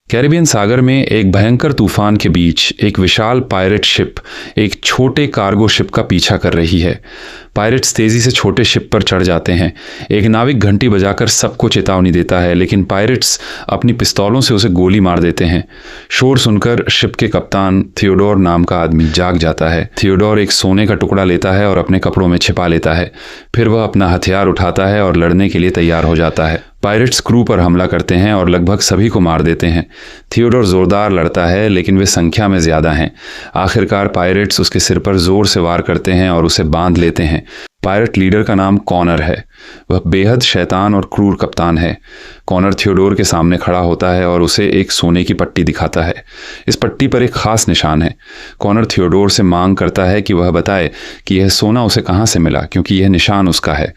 Caribbean सागर में एक भयंकर तूफान के बीच एक विशाल पायरेट शिप एक छोटे कार्गो शिप का पीछा कर रही है। पायरेट्स तेजी से छोटे शिप पर चढ़ जाते हैं। एक नाविक घंटी बजाकर सबको चेतावनी देता है, लेकिन पायरेट्स अपनी पिस्तौलों से उसे गोली मार देते हैं। शोर सुनकर शिप के कप्तान थियोडोर नाम का आदमी जाग जाता है। थियोडोर एक सोने का टुकड़ा लेता है और अपने कपड़ों में छिपा लेता है। फिर वह अपना हथियार उठाता है और लड़ने के लिए तैयार हो जाता है। पायरेट्स क्रू पर हमला करते हैं और लगभग सभी को मार देते हैं। थियोडोर जोरदार लड़ता है, लेकिन वे संख्या में ज्यादा हैं। आखिरकार पायरेट्स उसके सिर पर जोर से वार करते हैं और उसे बांध लेते हैं। पायरेट लीडर का नाम कॉनर है। वह बेहद शैतान और क्रूर कप्तान है। कॉनर थियोडोर के सामने खड़ा होता है और उसे एक सोने की पट्टी दिखाता है। इस पट्टी पर एक खास निशान है। कॉनर थियोडोर से मांग करता है कि वह बताए कि यह सोना उसे कहाँ से मिला, क्योंकि यह निशान उसका है।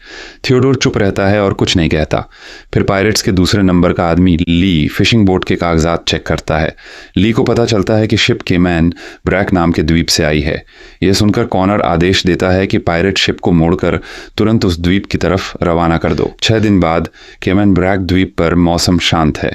थियोडोर चुप रहता है और कुछ नहीं कहता। फिर पायरेट्स के दूसरे नंबर का आदमी ली फिशिंग बोट के कागजात चेक करता है। ली को पता चलता है कि शिप केमैन ब्रैक नाम के द्वीप से आई है। यह सुनकर कॉनर आदेश देता है कि पायरेट शिप को मोड़कर तुरंत उस द्वीप की तरफ रवाना कर दो। 6 दिन बाद केमैन ब्रैक द्वीप पर मौसम शांत है।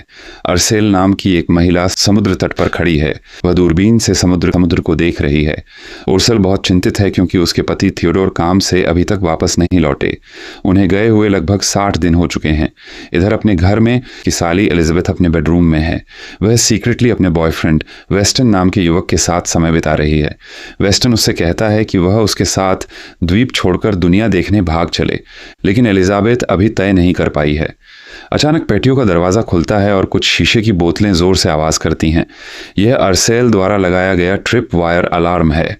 अरसेल नाम की एक महिला समुद्र तट पर खड़ी है। वह दूरबीन से समुद्र को देख रही है। उर्सल बहुत चिंतित है, क्योंकि उसके पति थियोडोर काम से अभी तक वापस नहीं लौटे। उन्हें गए हुए लगभग 60 दिन हो चुके हैं। इधर अपने घर में की साली एलिजाबेथ अपने बेडरूम में है। वह सीक्रेटली अपने बॉयफ्रेंड वेस्टन नाम के युवक के साथ समय बिता रही है। वेस्टन उससे कहता है कि वह उसके साथ द्वीप छोड़कर दुनिया देखने भाग चले, लेकिन एलिजाबेथ अभी तय नहीं कर पाई है। अचानक पेटियों का दरवाजा खुलता है और कुछ शीशे की बोतलें जोर से आवाज करती हैं। यह अरसेल द्वारा लगाया गया ट्रिप वायर अलार्म है।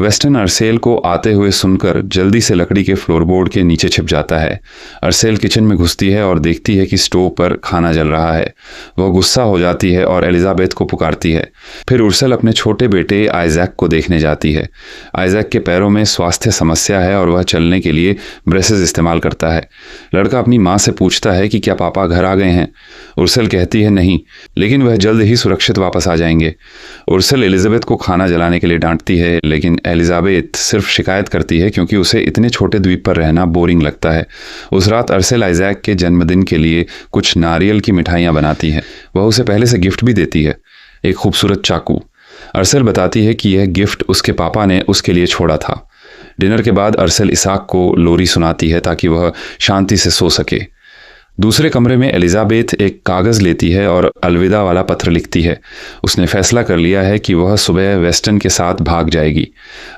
वेस्टन अरसेल को आते हुए सुनकर जल्दी से लकड़ी के फ्लोरबोर्ड के नीचे छिप जाता है। अरसेल किचन में घुसती है और देखती है कि स्टोव पर खाना जल रहा है। वह गुस्सा हो जाती है और एलिजाबेथ को पुकारती है। फिर उर्सल अपने छोटे बेटे आइजैक को देखने जाती है। आइजैक के पैरों में स्वास्थ्य समस्या है और वह चलने के लिए ब्रेसेस इस्तेमाल करता है। लड़का अपनी माँ से पूछता है कि क्या पापा घर आ गए हैं। उर्सल कहती है नहीं, लेकिन वह जल्द ही सुरक्षित वापस आ जाएंगे। उर्सल एलिजाबेथ को खाना जलाने के लिए डांटती है, लेकिन एलिजाबेथ सिर्फ शिकायत करती है, क्योंकि उसे इतने छोटे द्वीप पर रहना बोरिंग लगता है। उस रात अरसेल आइजैक के जन्मदिन के लिए कुछ नारियल की मिठाइयाँ बनाती है। वह उसे पहले से गिफ्ट भी देती है, एक खूबसूरत चाकू। अरसेल बताती है कि यह गिफ्ट उसके पापा ने उसके लिए छोड़ा था। डिनर के बाद अरसेल इसाक को लोरी सुनाती है ताकि वह शांति से सो सके। दूसरे कमरे में एलिजाबेथ एक कागज़ लेती है और अलविदा वाला पत्र लिखती है। उसने फैसला कर लिया है कि वह सुबह वेस्टन के साथ भाग जाएगी।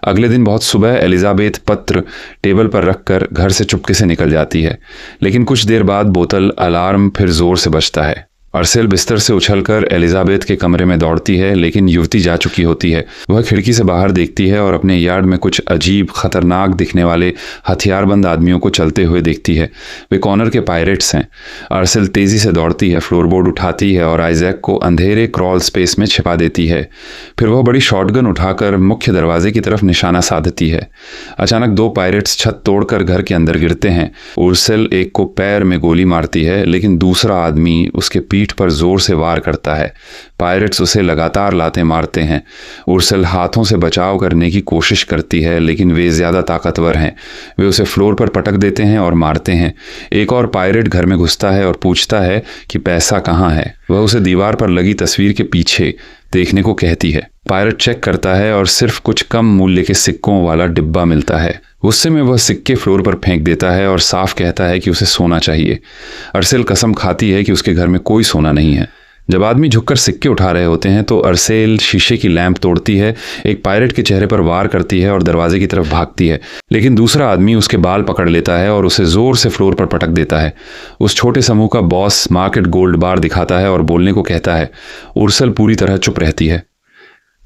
अगले दिन बहुत सुबह एलिजाबेथ पत्र टेबल पर रखकर घर से चुपके से निकल जाती है, लेकिन कुछ देर बाद बोतल अलार्म फिर जोर से बजता है। अरसेल बिस्तर से उछलकर एलिजाबेथ के कमरे में दौड़ती है, लेकिन युवती जा चुकी होती है। वह खिड़की से बाहर देखती है और अपने यार्ड में कुछ अजीब खतरनाक दिखने वाले हथियारबंद आदमियों को चलते हुए देखती है। वे कॉनर के पायरेट्स हैं। अरसेल तेजी से दौड़ती है, फ्लोरबोर्ड उठाती है और आइजैक को अंधेरे क्रॉल स्पेस में छिपा देती है। फिर वह बड़ी शॉटगन उठाकर मुख्य दरवाजे की तरफ निशाना साधती है। अचानक 2 पायरेट्स छत तोड़कर घर के अंदर गिरते हैं। उर्सल एक को पैर में गोली मारती है, लेकिन दूसरा आदमी उसके पीठ पर जोर से वार करता है। पायरेट्स उसे लगातार लाते मारते हैं। उर्सल हाथों से बचाव करने की कोशिश करती है, लेकिन वे ज्यादा ताकतवर हैं। वे उसे फ्लोर पर पटक देते हैं और मारते हैं। एक और पायरेट घर में घुसता है और पूछता है कि पैसा कहाँ है। वह उसे दीवार पर लगी तस्वीर के पीछे देखने को कहती है। पायरेट चेक करता है और सिर्फ कुछ कम मूल्य के सिक्कों वाला डिब्बा मिलता है। गुस्से में वह सिक्के फ्लोर पर फेंक देता है और साफ कहता है कि उसे सोना चाहिए। अरसेल कसम खाती है कि उसके घर में कोई सोना नहीं है। जब आदमी झुककर सिक्के उठा रहे होते हैं तो अरसेल शीशे की लैंप तोड़ती है, एक पायरेट के चेहरे पर वार करती है और दरवाजे की तरफ भागती है, लेकिन दूसरा आदमी उसके बाल पकड़ लेता है और उसे जोर से फ्लोर पर पटक देता है। उस छोटे समूह का बॉस मार्केट गोल्ड बार दिखाता है और बोलने को कहता है। उर्सल पूरी तरह चुप रहती है।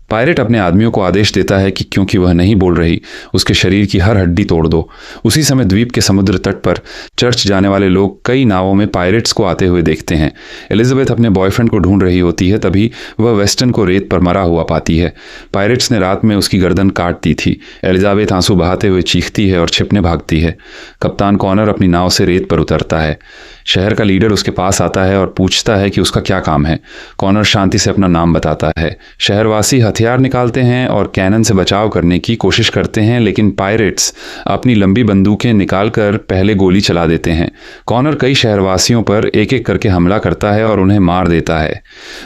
पायरेट अपने आदमियों को आदेश देता है कि क्योंकि वह नहीं बोल रही, उसके शरीर की हर हड्डी तोड़ दो। उसी समय द्वीप के समुद्र तट पर चर्च जाने वाले लोग कई नावों में पायरेट्स को आते हुए देखते हैं। एलिजाबेथ अपने बॉयफ्रेंड को ढूंढ रही होती है, तभी वह वेस्टन को रेत पर मरा हुआ पाती है। पायरेट्स ने रात में उसकी गर्दन काट दी थी। एलिजाबेथ आंसू बहाते हुए चीखती है और छिपने भागती है। कप्तान कॉनर अपनी नाव से रेत पर उतरता है। शहर का लीडर उसके पास आता है और पूछता है कि उसका क्या काम है। कॉनर शांति से अपना नाम बताता है। शहरवासी हथियार निकालते हैं और कैनन से बचाव करने की कोशिश करते हैं, लेकिन पायरेट्स अपनी लंबी बंदूकें निकालकर पहले गोली चला देते हैं। कॉनर कई शहरवासियों पर एक एक करके हमला करता है और उन्हें मार देता है।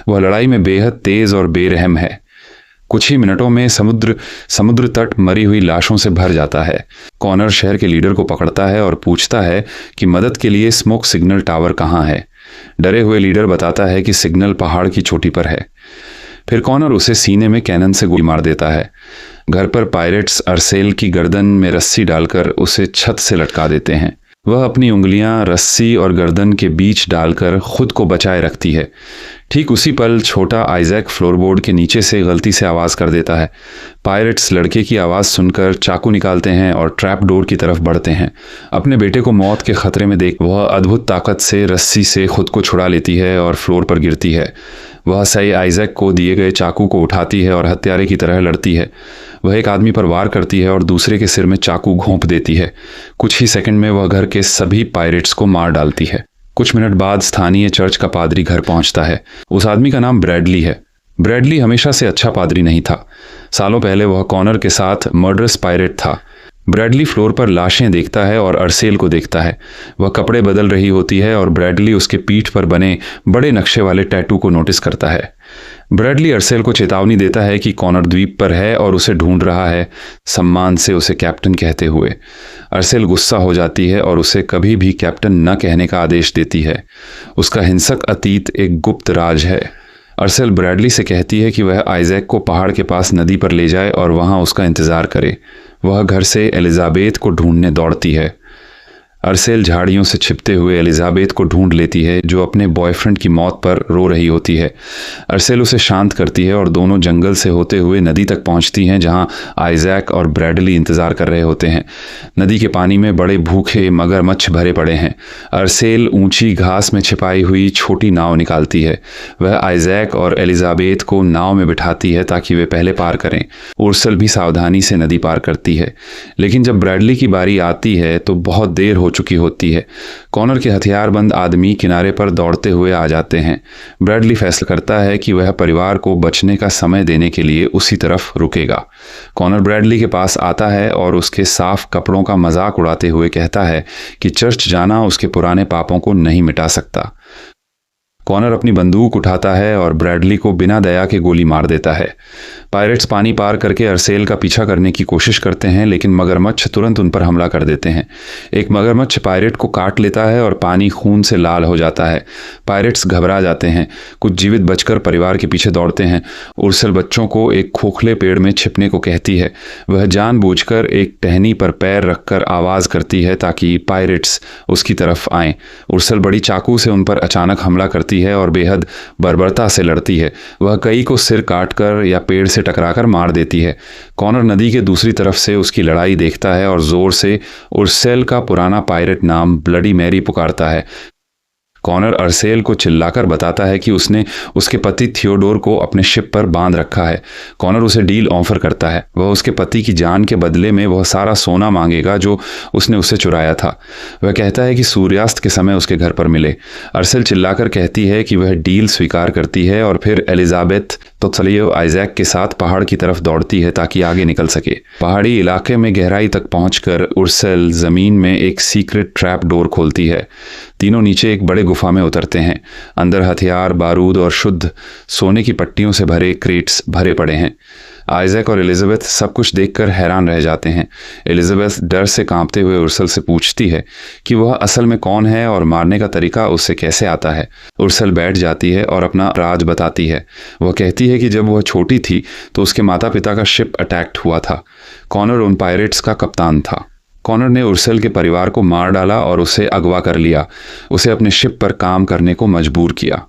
वह लड़ाई में बेहद तेज और बेरहम है। कुछ ही मिनटों में समुद्र तट मरी हुई लाशों से भर जाता है। कॉनर शहर के लीडर को पकड़ता है और पूछता है कि मदद के लिए स्मोक सिग्नल टावर कहाँ है। डरे हुए लीडर बताता है कि सिग्नल पहाड़ की चोटी पर है। फिर कॉनर उसे सीने में कैनन से गोली मार देता है। घर पर पायरेट्स अरसेल की गर्दन में रस्सी डालकर उसे छत से लटका देते हैं। वह अपनी उंगलियां रस्सी और गर्दन के बीच डालकर खुद को बचाए रखती है। ठीक उसी पल छोटा आइजैक फ्लोरबोर्ड के नीचे से गलती से आवाज़ कर देता है। पायरेट्स लड़के की आवाज़ सुनकर चाकू निकालते हैं और ट्रैप डोर की तरफ बढ़ते हैं। अपने बेटे को मौत के खतरे में देख वह अद्भुत ताकत से रस्सी से खुद को छुड़ा लेती है और फ्लोर पर गिरती है। वह सही आइजैक को दिए गए चाकू को उठाती है और हत्यारे की तरह लड़ती है। वह एक आदमी पर वार करती है और दूसरे के सिर में चाकू घोंप देती है। कुछ ही सेकंड में वह घर के सभी पायरेट्स को मार डालती है। कुछ मिनट बाद स्थानीय चर्च का पादरी घर पहुंचता है। उस आदमी का नाम ब्रैडली है। ब्रैडली हमेशा से अच्छा पादरी नहीं था। सालों पहले वह कॉनर के साथ मर्डरस पायरेट था। ब्रैडली फ्लोर पर लाशें देखता है और अरसेल को देखता है। वह कपड़े बदल रही होती है और ब्रैडली उसके पीठ पर बने बड़े नक्शे वाले टैटू को नोटिस करता है। ब्रैडली अरसेल को चेतावनी देता है कि कॉनर द्वीप पर है और उसे ढूंढ रहा है, सम्मान से उसे कैप्टन कहते हुए। अरसेल गुस्सा हो जाती है और उसे कभी भी कैप्टन न कहने का आदेश देती है। उसका हिंसक अतीत एक गुप्त राज है। अरसेल ब्रैडली से कहती है कि वह आइजैक को पहाड़ के पास नदी पर ले जाए और वहां उसका इंतजार करे। वह घर से एलिजाबेथ को ढूंढने दौड़ती है। अरसेल झाड़ियों से छिपते हुए एलिजाबेथ को ढूंढ लेती है, जो अपने बॉयफ्रेंड की मौत पर रो रही होती है। अरसेल उसे शांत करती है और दोनों जंगल से होते हुए नदी तक पहुंचती हैं, जहां आइजैक और ब्रैडली इंतजार कर रहे होते हैं। नदी के पानी में बड़े भूखे मगरमच्छ भरे पड़े हैं। अरसेल ऊंची घास में छिपाई हुई छोटी नाव निकालती है। वह आइजैक और एलिजाबेथ को नाव में बिठाती है ताकि वे पहले पार करें। उर्सल भी सावधानी से नदी पार करती है, लेकिन जब ब्रैडली की बारी आती है तो बहुत देर हो चुकी होती है। कॉनर के हथियारबंद आदमी किनारे पर दौड़ते हुए आ जाते हैं। ब्रैडली फैसला करता है कि वह परिवार को बचने का समय देने के लिए उसी तरफ रुकेगा। कॉनर ब्रैडली के पास आता है और उसके साफ कपड़ों का मजाक उड़ाते हुए कहता है कि चर्च जाना उसके पुराने पापों को नहीं मिटा सकता। कॉनर अपनी बंदूक उठाता है और ब्रैडली को बिना दया के गोली मार देता है। पायरेट्स पानी पार करके अरसेल का पीछा करने की कोशिश करते हैं, लेकिन मगरमच्छ तुरंत उन पर हमला कर देते हैं। एक मगरमच्छ पायरेट को काट लेता है और पानी खून से लाल हो जाता है। पायरेट्स घबरा जाते हैं। कुछ जीवित बचकर परिवार के पीछे दौड़ते हैं। उर्सल बच्चों को एक खोखले पेड़ में छिपने को कहती है। वह जानबूझकर एक टहनी पर पैर रखकर आवाज़ करती है ताकि पायरेट्स उसकी तरफ आएं। उर्सल बड़ी चाकू से उन पर अचानक हमला करती है और बेहद बर्बरता से लड़ती है। वह कई को सिर काटकर या पेड़ से टकराकर मार देती है। कॉनर नदी के दूसरी तरफ से उसकी लड़ाई देखता है और जोर से उर्सेल का पुराना पायरेट नाम ब्लडी मैरी पुकारता है। कॉनर अरसेल को चिल्लाकर बताता है कि उसने उसके पति थियोडोर को अपने शिप पर बांध रखा है। कॉनर उसे डील ऑफर करता है। वह उसके पति की जान के बदले में वह सारा सोना मांगेगा जो उसने उससे चुराया था। वह कहता है कि सूर्यास्त के समय उसके घर पर मिले। अरसेल चिल्लाकर कहती है कि वह डील स्वीकार करती है और फिर एलिजाबेथ तो आइजैक के साथ पहाड़ की तरफ दौड़ती है ताकि आगे निकल सके। पहाड़ी इलाके में गहराई तक पहुंचकर उर्सेल जमीन में एक सीक्रेट ट्रैप डोर खोलती है। तीनों नीचे एक बड़े गुफा में उतरते हैं। अंदर हथियार, बारूद और शुद्ध सोने की पट्टियों से भरे क्रेट्स भरे पड़े हैं। आइजैक और एलिजाबेथ सब कुछ देखकर हैरान रह जाते हैं। एलिजाबेथ डर से कांपते हुए उर्सल से पूछती है कि वह असल में कौन है और मारने का तरीका उससे कैसे आता है। उर्सल बैठ जाती है और अपना राज बताती है। वह कहती है कि जब वह छोटी थी तो उसके माता पिता का शिप अटैक हुआ था। कॉनर उन पायरेट्स का कप्तान था। कॉनर ने उर्सेल के परिवार को मार डाला और उसे अगवा कर लिया। उसे अपने शिप पर काम करने को मजबूर किया।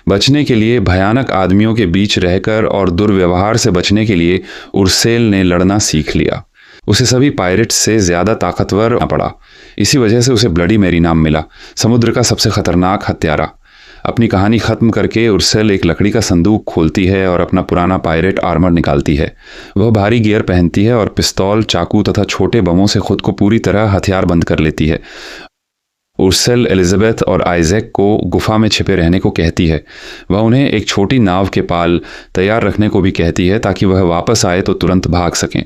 बचने के लिए भयानक आदमियों के बीच रहकर और दुर्व्यवहार से बचने के लिए उर्सेल ने लड़ना सीख लिया। उसे सभी पायरेट्स से ज़्यादा ताकतवर होना पड़ा। इसी वजह से उसे ब्लडी मैरी नाम मिला, समुद्र का सबसे खतरनाक हत्यारा। अपनी कहानी ख़त्म करके उर्सेल एक लकड़ी का संदूक खोलती है और अपना पुराना पायरेट आर्मर निकालती है। वह भारी गियर पहनती है और पिस्तौल, चाकू तथा छोटे बमों से खुद को पूरी तरह हथियार बंद कर लेती है। उर्सेल एलिजाबेथ और आइजैक को गुफा में छिपे रहने को कहती है। वह उन्हें एक छोटी नाव के पाल तैयार रखने को भी कहती है ताकि वह वापस आए तो तुरंत भाग सकें।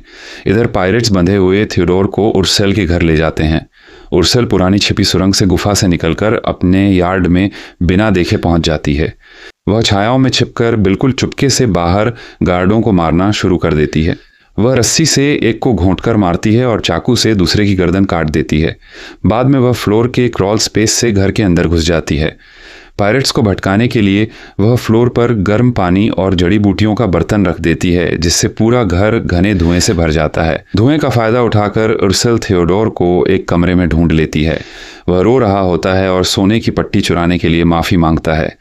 इधर पायरेट्स बंधे हुए थियोडोर को उर्सेल के घर ले जाते हैं। उर्सेल पुरानी छिपी सुरंग से गुफा से निकलकर अपने यार्ड में बिना देखे पहुंच जाती है। वह छायाओं में छिपकर बिल्कुल चुपके से बाहर गार्डों को मारना शुरू कर देती है। वह रस्सी से एक को घोंटकर मारती है और चाकू से दूसरे की गर्दन काट देती है। बाद में वह फ्लोर के क्रॉल स्पेस से घर के अंदर घुस जाती है। पायरेट्स को भटकाने के लिए वह फ्लोर पर गर्म पानी और जड़ी बूटियों का बर्तन रख देती है, जिससे पूरा घर घने धुएं से भर जाता है। धुएं का फायदा उठाकर उर्सेल थियोडोर को एक कमरे में ढूंढ लेती है। वह रो रहा होता है और सोने की पट्टी चुराने के लिए माफ़ी मांगता है।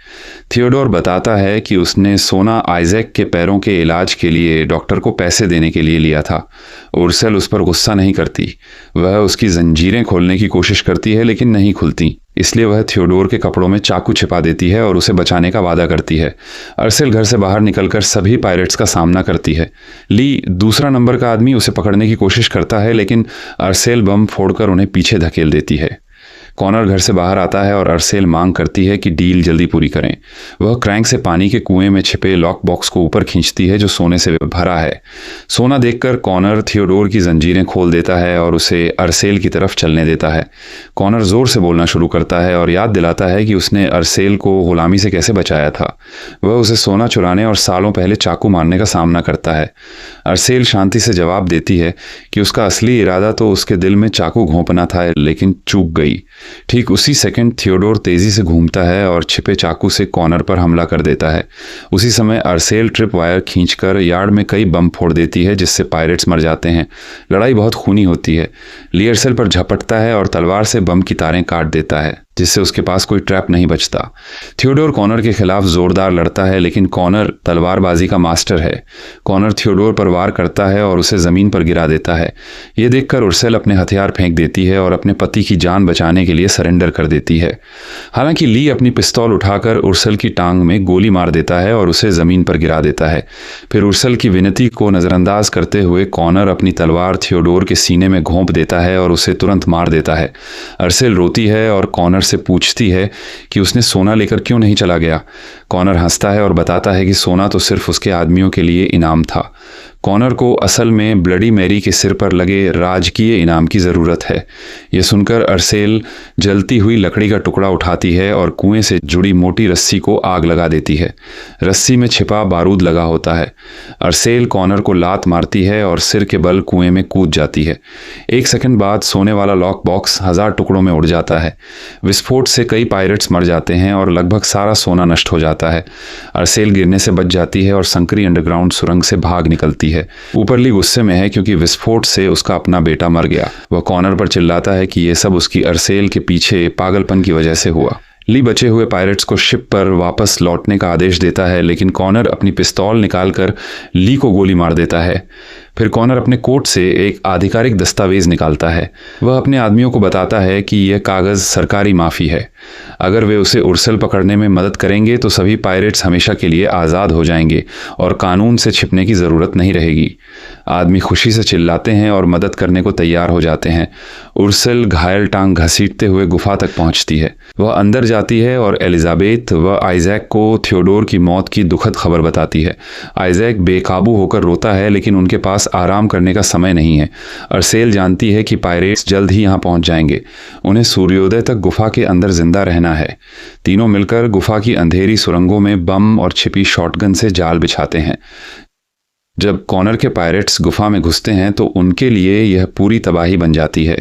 थियोडोर बताता है कि उसने सोना आइजैक के पैरों के इलाज के लिए डॉक्टर को पैसे देने के लिए लिया था। उर्सेल उस पर गुस्सा नहीं करती। वह उसकी जंजीरें खोलने की कोशिश करती है लेकिन नहीं खुलती, इसलिए वह थियोडोर के कपड़ों में चाकू छिपा देती है और उसे बचाने का वादा करती है। उर्सेल घर से बाहर निकलकर सभी पायरेट्स का सामना करती है। ली, दूसरा नंबर का आदमी, उसे पकड़ने की कोशिश करता है लेकिन उर्सेल बम फोड़कर उन्हें पीछे धकेल देती है। कॉनर घर से बाहर आता है और उर्सेल मांग करती है कि डील जल्दी पूरी करें। वह क्रैंक से पानी के कुएं में छिपे लॉक बॉक्स को ऊपर खींचती है जो सोने से भरा है। सोना देखकर कॉनर थियोडोर की जंजीरें खोल देता है और उसे उर्सेल की तरफ चलने देता है। कॉनर जोर से बोलना शुरू करता है और याद दिलाता है कि उसने उर्सेल को गुलामी से कैसे बचाया था। वह उसे सोना चुराने और सालों पहले चाकू मारने का सामना करता है। उर्सेल शांति से जवाब देती है कि उसका असली इरादा तो उसके दिल में चाकू घोंपना था, लेकिन चूक गई। ठीक उसी सेकंड थियोडोर तेजी से घूमता है और छिपे चाकू से कॉनर पर हमला कर देता है। उसी समय उर्सेल ट्रिप वायर खींचकर यार्ड में कई बम फोड़ देती है, जिससे पायरेट्स मर जाते हैं। लड़ाई बहुत खूनी होती है। ली उर्सेल पर झपटता है और तलवार से बम की तारें काट देता है, जिससे उसके पास कोई ट्रैप नहीं बचता। थियोडोर कॉनर के खिलाफ जोरदार लड़ता है लेकिन कॉनर तलवारबाजी का मास्टर है। कॉनर थियोडोर पर वार करता है और उसे जमीन पर गिरा देता है। ये देखकर उर्सेल अपने हथियार फेंक देती है और अपने पति की जान बचाने के लिए सरेंडर कर देती है। हालांकि ली अपनी पिस्तौल उठाकर उर्सेल की टांग में गोली मार देता है और उसे जमीन पर गिरा देता है। फिर उर्सेल की विनती को नजरअंदाज करते हुए कॉनर अपनी तलवार थियोडोर के सीने में घोंप देता है और उसे तुरंत मार देता है। उर्सेल रोती है और कॉनर से पूछती है कि उसने सोना लेकर क्यों नहीं चला गया। कॉनर हंसता है और बताता है कि सोना तो सिर्फ उसके आदमियों के लिए इनाम था। कॉनर को असल में ब्लडी मैरी के सिर पर लगे राजकीय इनाम की ज़रूरत है। यह सुनकर उर्सेल जलती हुई लकड़ी का टुकड़ा उठाती है और कुएं से जुड़ी मोटी रस्सी को आग लगा देती है। रस्सी में छिपा बारूद लगा होता है। उर्सेल कॉनर को लात मारती है और सिर के बल कुएं में कूद जाती है। एक सेकंड बाद सोने वाला लॉक बॉक्स 1000 टुकड़ों में उड़ जाता है। विस्फोट से कई पायरेट्स मर जाते हैं और लगभग सारा सोना नष्ट हो जाता है। उर्सेल गिरने से बच जाती है और संकरी अंडरग्राउंड सुरंग से भाग निकलती है। ऊपर ली गुस्से में है क्योंकि विस्फोट से उसका अपना बेटा मर गया। वह कॉनर पर चिल्लाता है कि यह सब उसकी उर्सेल के पीछे पागलपन की वजह से हुआ। ली बचे हुए पायरेट्स को शिप पर वापस लौटने का आदेश देता है लेकिन कॉनर अपनी पिस्तौल निकालकर ली को गोली मार देता है। फिर कॉनर अपने कोट से एक आधिकारिक दस्तावेज निकालता है। वह अपने आदमियों को बताता है कि यह कागज़ सरकारी माफ़ी है। अगर वे उसे उर्सेल पकड़ने में मदद करेंगे तो सभी पायरेट्स हमेशा के लिए आज़ाद हो जाएंगे और कानून से छिपने की ज़रूरत नहीं रहेगी। आदमी खुशी से चिल्लाते हैं और मदद करने को तैयार हो जाते हैं। उर्सेल घायल टांग घसीटते हुए गुफा तक पहुंचती है। वह अंदर जाती है और एलिजाबेथ व आइजैक को थियोडोर की मौत की दुखद खबर बताती है। आइजैक बेकाबू होकर रोता है लेकिन उनके पास आराम करने का समय नहीं है। उर्सेल जानती है कि पायरेट्स जल्द ही यहाँ पहुंच जाएंगे। उन्हें सूर्योदय तक गुफा के अंदर जिंदा रहना है। तीनों मिलकर गुफा की अंधेरी सुरंगों में बम और छिपी शॉटगन से जाल बिछाते हैं। जब कॉनर के पायरेट्स गुफा में घुसते हैं तो उनके लिए यह पूरी तबाही बन जाती है।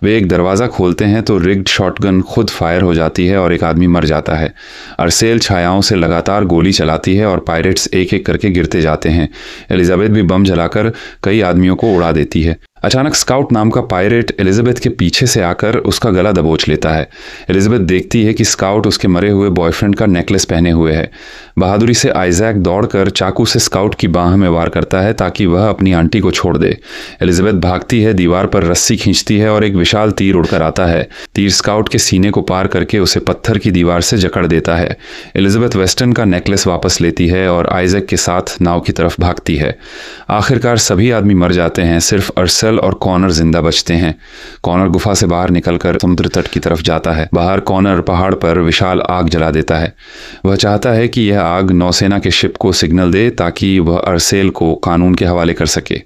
वे एक दरवाज़ा खोलते हैं तो रिग्ड शॉटगन खुद फायर हो जाती है और एक आदमी मर जाता है। उर्सेल छायाओं से लगातार गोली चलाती है और पायरेट्स एक एक करके गिरते जाते हैं। एलिजाबेथ भी बम जलाकर कई आदमियों को उड़ा देती है। अचानक स्काउट नाम का पायरेट एलिजाबेथ के पीछे से आकर उसका गला दबोच लेता है। एलिजाबेथ देखती है कि स्काउट उसके मरे हुए बॉयफ्रेंड का नेकलेस पहने हुए है। बहादुरी से आइजैक दौड़कर चाकू से स्काउट की बाह में वार करता है ताकि वह अपनी आंटी को छोड़ दे। एलिजाबेथ भागती है, दीवार पर रस्सी खींचती है और एक विशाल तीर उड़कर आता है। तीर स्काउट के सीने को पार करके उसे पत्थर की दीवार से जकड़ देता है। एलिजाबेथ वेस्टन का नेकलेस वापस लेती है और आइजैक के साथ नाव की तरफ भागती है। आखिरकार सभी आदमी मर जाते हैं, सिर्फ उर्सेल उर्सेल और कॉनर जिंदा बचते हैं। कॉनर गुफा से बाहर निकलकर समुद्र तट की तरफ जाता है। बाहर कॉनर पहाड़ पर विशाल आग जला देता है। वह चाहता है कि यह आग नौसेना के शिप को सिग्नल दे ताकि वह उर्सेल को कानून के हवाले कर सके।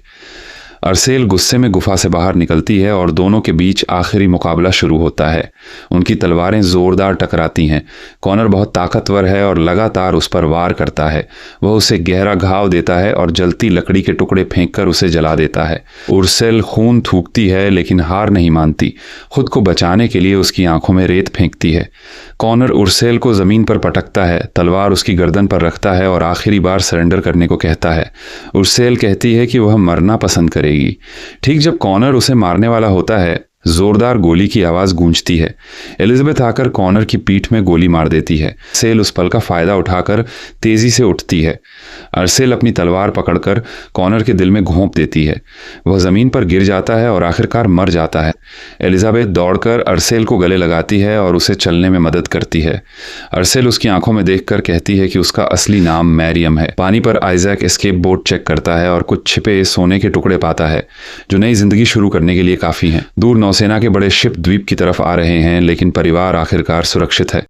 उर्सेल गुस्से में गुफा से बाहर निकलती है और दोनों के बीच आखिरी मुकाबला शुरू होता है। उनकी तलवारें जोरदार टकराती हैं। कॉनर बहुत ताकतवर है और लगातार उस पर वार करता है। वह उसे गहरा घाव देता है और जलती लकड़ी के टुकड़े फेंककर उसे जला देता है। उर्सेल खून थूकती है लेकिन हार नहीं मानती। खुद को बचाने के लिए उसकी आंखों में रेत फेंकती है। कॉनर उर्सेल को जमीन पर पटकता है, तलवार उसकी गर्दन पर रखता है और आखिरी बार सरेंडर करने को कहता है। उर्सेल कहती है कि वह मरना पसंद करेगी। ठीक जब कॉनर उसे मारने वाला होता है, जोरदार गोली की आवाज गूंजती है। एलिजाबेथ आकर कॉनर की पीठ में गोली मार देती है। उर्सेल उस पल का फायदा उठाकर तेजी से उठती है। उर्सेल अपनी तलवार पकड़कर कॉनर के दिल में घोंप देती है। वह जमीन पर गिर जाता है और आखिरकार मर जाता है। एलिजाबेथ दौड़कर उर्सेल को गले लगाती है और उसे चलने में मदद करती है। उर्सेल उसकी आंखों में देखकर कहती है कि उसका असली नाम मैरियम है। पानी पर आइजैक एस्केप बोट चेक करता है और कुछ छिपे सोने के टुकड़े पाता है जो नई जिंदगी शुरू करने के लिए काफी हैं। दूर नौसेना के बड़े शिप द्वीप की तरफ आ रहे हैं, लेकिन परिवार आखिरकार सुरक्षित है।